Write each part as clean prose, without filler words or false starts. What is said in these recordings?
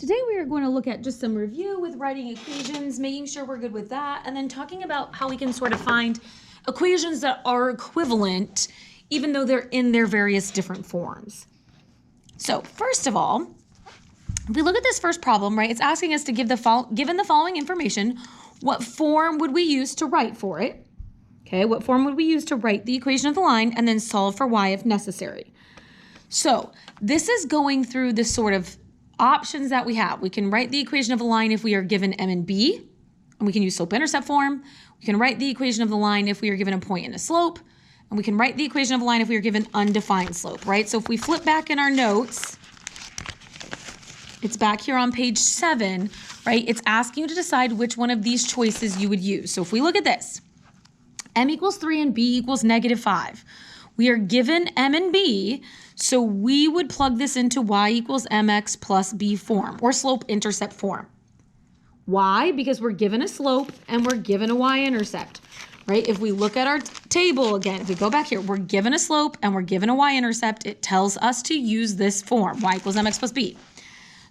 Today we are going to look at just some review with writing equations, making sure we're good with that, and then talking about how we can sort of find equations that are equivalent even though they're in their various different forms. So first of all, if we look at this first problem, right, it's asking us to give given the following information, what form would we use to write for it? Okay, what form would we use to write the equation of the line and then solve for y if necessary? So this is going through the sort of options that we have. We can write the equation of the line if we are given m and b, and we can use slope-intercept form. We can write the equation of the line if we are given a point and a slope, and we can write the equation of the line if we are given undefined slope, right? So if we flip back in our notes, it's back here on page 7, right? It's asking you to decide which one of these choices you would use. So if we look at this, m equals 3 and b equals -5. We are given m and b, so we would plug this into y equals mx plus b form, or slope-intercept form. Why? Because we're given a slope and we're given a y-intercept, right? If we look at our table again, if we go back here, we're given a slope and we're given a y-intercept. It tells us to use this form, y equals mx plus b.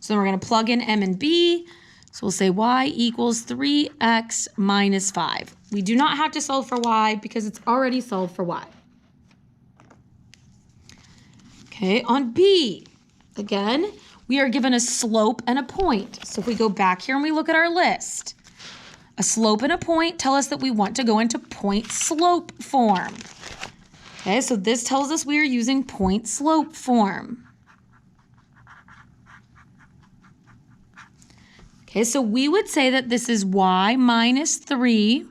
So then we're going to plug in m and b. So we'll say y equals 3x minus 5. We do not have to solve for y because it's already solved for y. Okay, on b, again, we are given a slope and a point. So if we go back here and we look at our list, a slope and a point tell us that we want to go into point-slope form. Okay, so this tells us we are using point-slope form. Okay, so we would say that this is y minus 3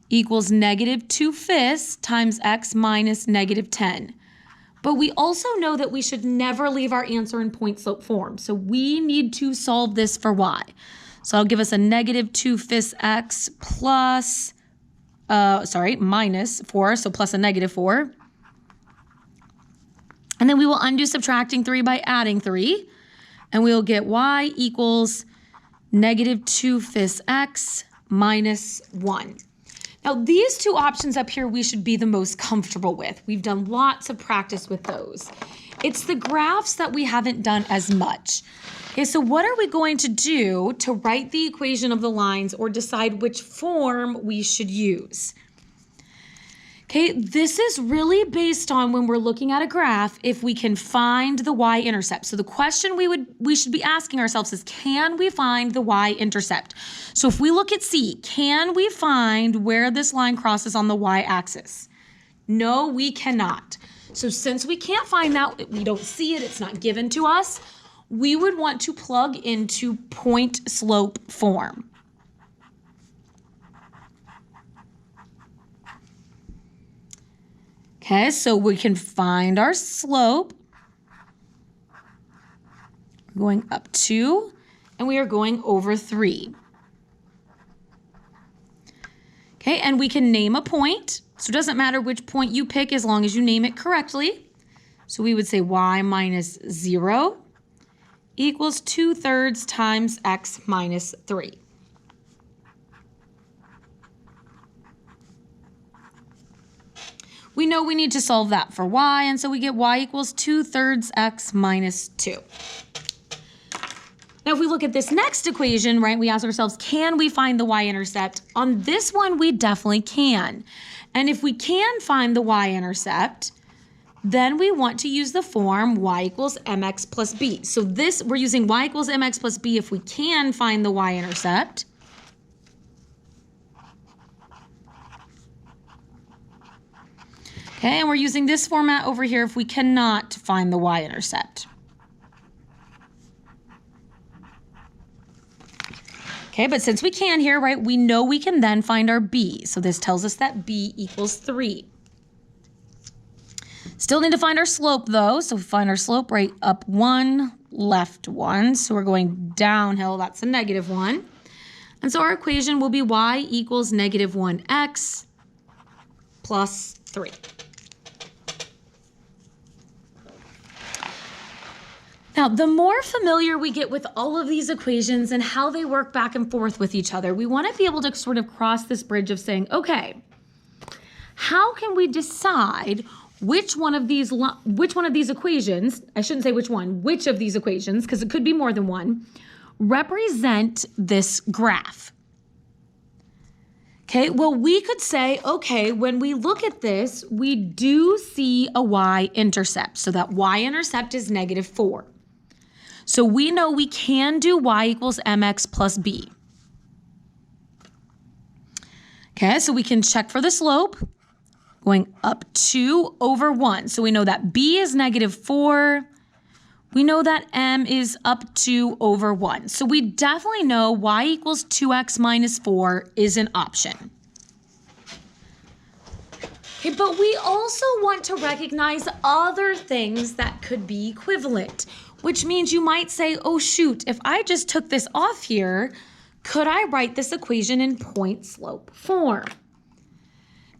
equals -2/5 times x minus -10. But we also know that we should never leave our answer in point-slope form. So we need to solve this for y. So I'll give us a -2/5 x plus, minus 4, so plus a -4. And then we will undo subtracting 3 by adding 3. And we'll get y equals -2/5 x minus 1. Now, these two options up here we should be the most comfortable with. We've done lots of practice with those. It's the graphs that we haven't done as much. Okay, so what are we going to do to write the equation of the lines or decide which form we should use? Okay, this is really based on when we're looking at a graph if we can find the y-intercept. So the question we should be asking ourselves is, can we find the y-intercept? So if we look at C, can we find where this line crosses on the y-axis? No, we cannot. So since we can't find that, we don't see it, it's not given to us, we would want to plug into point-slope form. Okay, so we can find our slope. We're going up 2, and we are going over 3. Okay, and we can name a point. So it doesn't matter which point you pick as long as you name it correctly. So we would say y minus 0 equals 2/3 times x minus 3. We know we need to solve that for y, and so we get y equals 2/3 x minus 2. Now, if we look at this next equation, right, we ask ourselves, can we find the y-intercept? On this one, we definitely can. And if we can find the y-intercept, then we want to use the form y equals mx plus b. So this, we're using y equals mx plus b if we can find the y-intercept. Okay, and we're using this format over here if we cannot find the y-intercept. Okay, but since we can here, right, we know we can then find our b. So this tells us that b equals 3. Still need to find our slope though. So we find our slope right up 1, left 1. So we're going downhill, that's a -1. And so our equation will be y equals -1x plus 3. Now, the more familiar we get with all of these equations and how they work back and forth with each other, we want to be able to sort of cross this bridge of saying, okay, how can we decide which one of these equations, I shouldn't say which of these equations, because it could be more than one, represent this graph. Okay, well, we could say, okay, when we look at this, we do see a y-intercept. So that y-intercept is -4. So we know we can do y equals mx plus b. Okay, so we can check for the slope going up 2 over 1. So we know that b is -4. We know that m is up 2 over 1. So we definitely know y equals 2x minus 4 is an option. Okay, but we also want to recognize other things that could be equivalent, which means you might say, oh shoot, if I just took this off here, could I write this equation in point-slope form?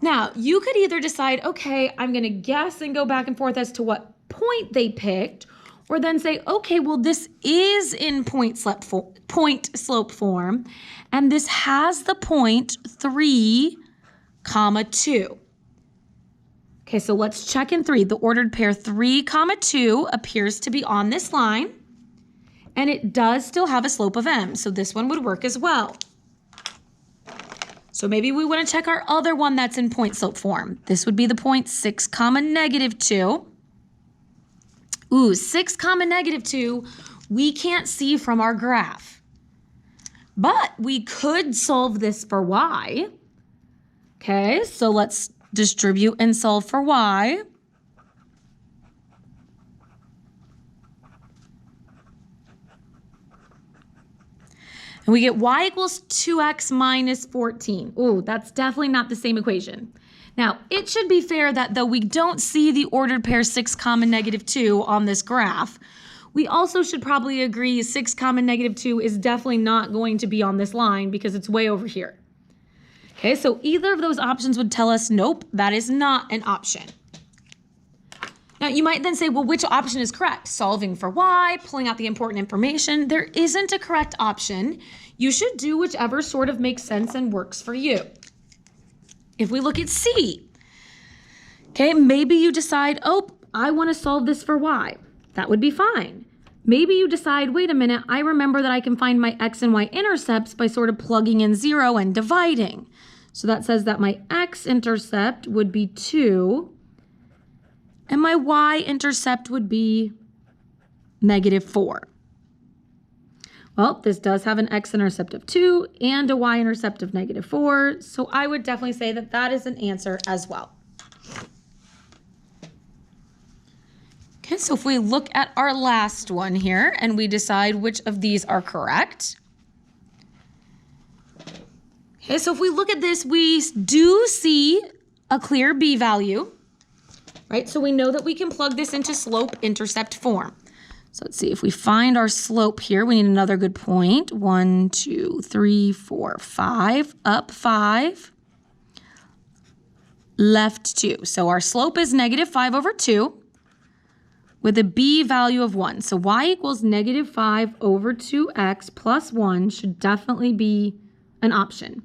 Now, you could either decide, okay, I'm going to guess and go back and forth as to what point they picked, or then say, okay, well, this is in point-slope form, and this has the point 3, 2. Okay, so let's check in 3. The ordered pair 3, 2 appears to be on this line, and it does still have a slope of m, so this one would work as well. So maybe we want to check our other one that's in point-slope form. This would be the point 6, -2. Ooh, 6, -2, we can't see from our graph. But we could solve this for y. Okay, so let's distribute and solve for y. And we get y equals 2x minus 14. Ooh, that's definitely not the same equation. Now, it should be fair that though we don't see the ordered pair 6, -2 on this graph, we also should probably agree 6, -2 is definitely not going to be on this line because it's way over here. Okay, so either of those options would tell us, nope, that is not an option. Now, you might then say, well, which option is correct? Solving for y, pulling out the important information. There isn't a correct option. You should do whichever sort of makes sense and works for you. If we look at C, okay, maybe you decide, oh, I want to solve this for y. That would be fine. Maybe you decide, wait a minute, I remember that I can find my x and y intercepts by sort of plugging in 0 and dividing. So that says that my x-intercept would be 2, and my y-intercept would be -4. Well, this does have an x-intercept of 2 and a y-intercept of -4, so I would definitely say that that is an answer as well. Okay, so if we look at our last one here and we decide which of these are correct. Okay, so if we look at this, we do see a clear b value, right? So we know that we can plug this into slope-intercept form. So let's see, if we find our slope here, we need another good point. 1, 2, 3, 4, 5, up 5, left 2. So our slope is -5 over 2 with a b value of 1. So y equals -5 over 2x plus 1 should definitely be an option.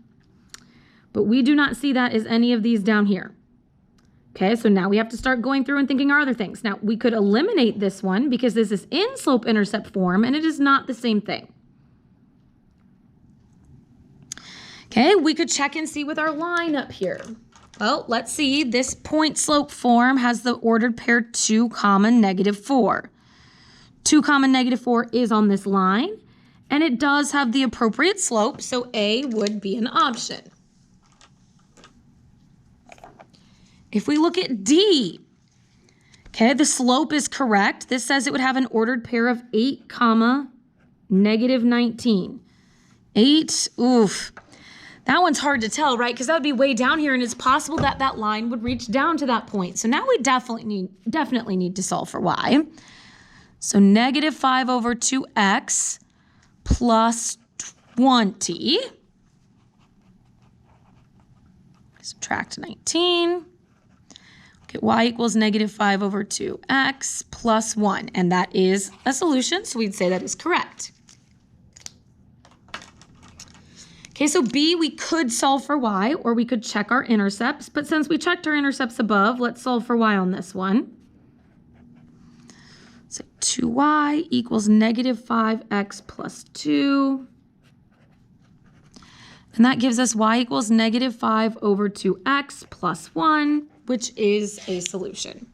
But we do not see that as any of these down here. Okay, so now we have to start going through and thinking our other things. Now, we could eliminate this one because this is in slope-intercept form and it is not the same thing. Okay, we could check and see with our line up here. Well, let's see. This point-slope form has the ordered pair 2, -4. 2, -4 is on this line, and it does have the appropriate slope, so A would be an option. If we look at D, okay, the slope is correct. This says it would have an ordered pair of 8, -19. 8, oof. That one's hard to tell, right? Because that would be way down here, and it's possible that that line would reach down to that point. So now we definitely need to solve for y. So -5 over 2x plus 20. Subtract 19. Okay, y equals -5 over 2x plus 1. And that is a solution, so we'd say that is correct. Okay, so B, we could solve for y, or we could check our intercepts. But since we checked our intercepts above, let's solve for y on this one. So 2y equals negative 5x plus 2. And that gives us y equals negative 5 over 2x plus 1, which is a solution.